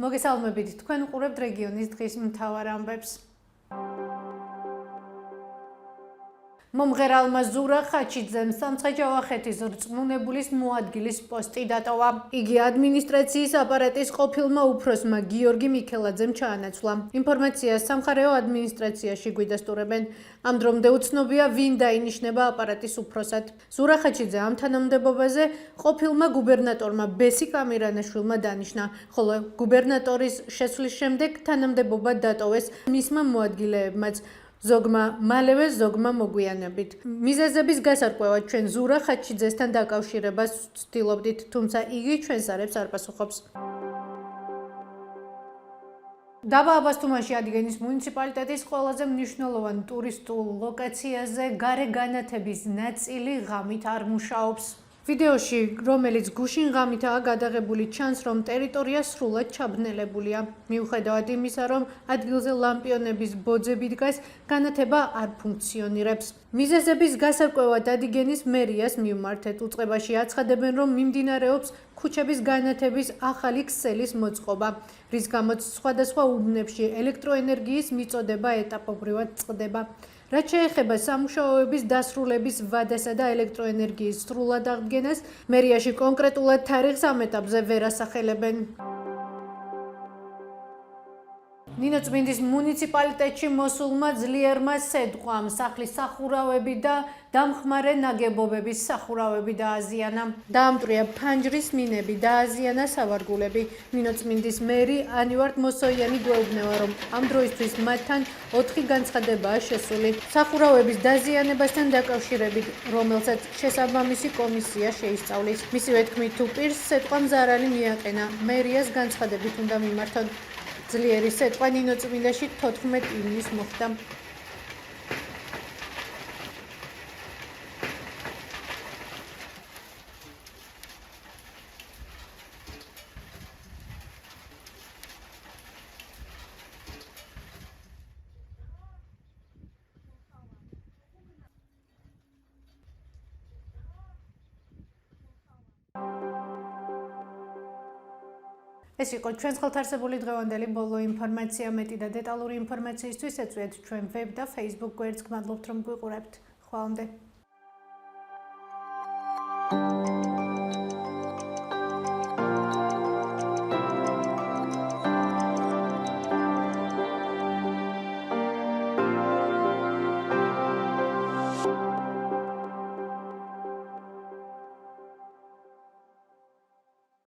მოგესალმებით, თქვენ უყურებთ რეგიონის დღის მთავარ ამბებს. მომღერალმა ზურა ხაჩიძემ სამცხე-ჯავახეთის რწმუნებულის მოადგილის პოსტი დატოვა. იგი ადმინისტრაციის აპარატის ყოფილმა უფროსმა გიორგი მიქელაძემ ჩაანაცვლა. ინფორმაციას სამხარეო ადმინისტრაციაში გვიდასტურებენ. ამ დრომდე უცნობია, ვინ დაინიშნება აპარატის უფროსად. ზურა ხაჩიძე ამ თანამდებობაზე ყოფილმა გუბერნატორმა ბესი კამირანაშვილმა დანიშნა, ხოლო გუბერნატორის შესვლის შემდეგ თანამდებობა დატოვეს მისმა მოადგილეებმაც. ზოგმა მალევე, ზოგმა მოგვიანებით. მიზეზების გასარკვევად ჩვენ ზურა ხაჩიძესთან დაკავშირებას ვცდილობდით, თუმცა იგი ჩვენს არებს არ პასუხობს. დაბა აბასთუმანში ადგენის მუნიციპალიტეტის ყველაზე მნიშვნელოვან ტურისტულ ლოკაციაზე გარე განათების ნაწილი ღამით არ მუშაობს. ვიდეოში, რომელიც გუშინ ღამითაა გადაღებული, ჩანს, რომ ტერიტორია სრულად ჩაბნელებულია. მიუხედავად იმისა, რომ ადგილზე ლამპიონების ბოძები დგას, განათება არ ფუნქციონირებს. მიზეზების გასარკვევად ადგენის მერიას მივმართეთ. უწყებაში აცხადებენ, რომ მიმდინარეობს ქუჩების განათების ახალი ქსელის მოწყობა, რის გამოც სხვადასხვა უბნებში ელექტროენერგიის მიწოდება ეტაპობრივად წყდება. რაც შეეხება სამუშაოების დასრულების ვადასა და ელექტროენერგიის სრულად აღდგენას, მერიაში კონკრეტულად თარიღს ამ ეტაპზე ვერ ასახელებენ. ნინოწმინდის მუნიციპალიტეტში მოსულმა ძლიერმა სედყვამ სახლის სახურავები და დამხმარე ნაგებობების სახურავები დააზიანა. დაამტვრია ფანჯრის მინები, დააზიანა სავარგულები. ნინოწმინდის მერი ანივარ მოსოიანი გვეუბნება, რომ ამ დროისთვის მათთან 4 განცხადებაა შესული. სახურავების დაზიანებასთან დაკავშირებით, რომელსაც შესაბამისი კომისია შეისწავლის. მისივე თქმით, თუ პირს სედყვამ ზარალი მიაყენა, მერიას განცხადებით უნდა მიმართონ. ძლიერი სედყვა ნინოწმინდაში 14 ივნისს მოხდა. ეს იყო ჩვენს ხელთარსებული დღევანდელი ბოლო ინფორმაცია. მეტი და დეტალური ინფორმაციისთვის ეწვიეთ ჩვენ ვებ და Facebook გვერდს. გმადლობთ, რომ გვიყურებთ. ხვალამდე.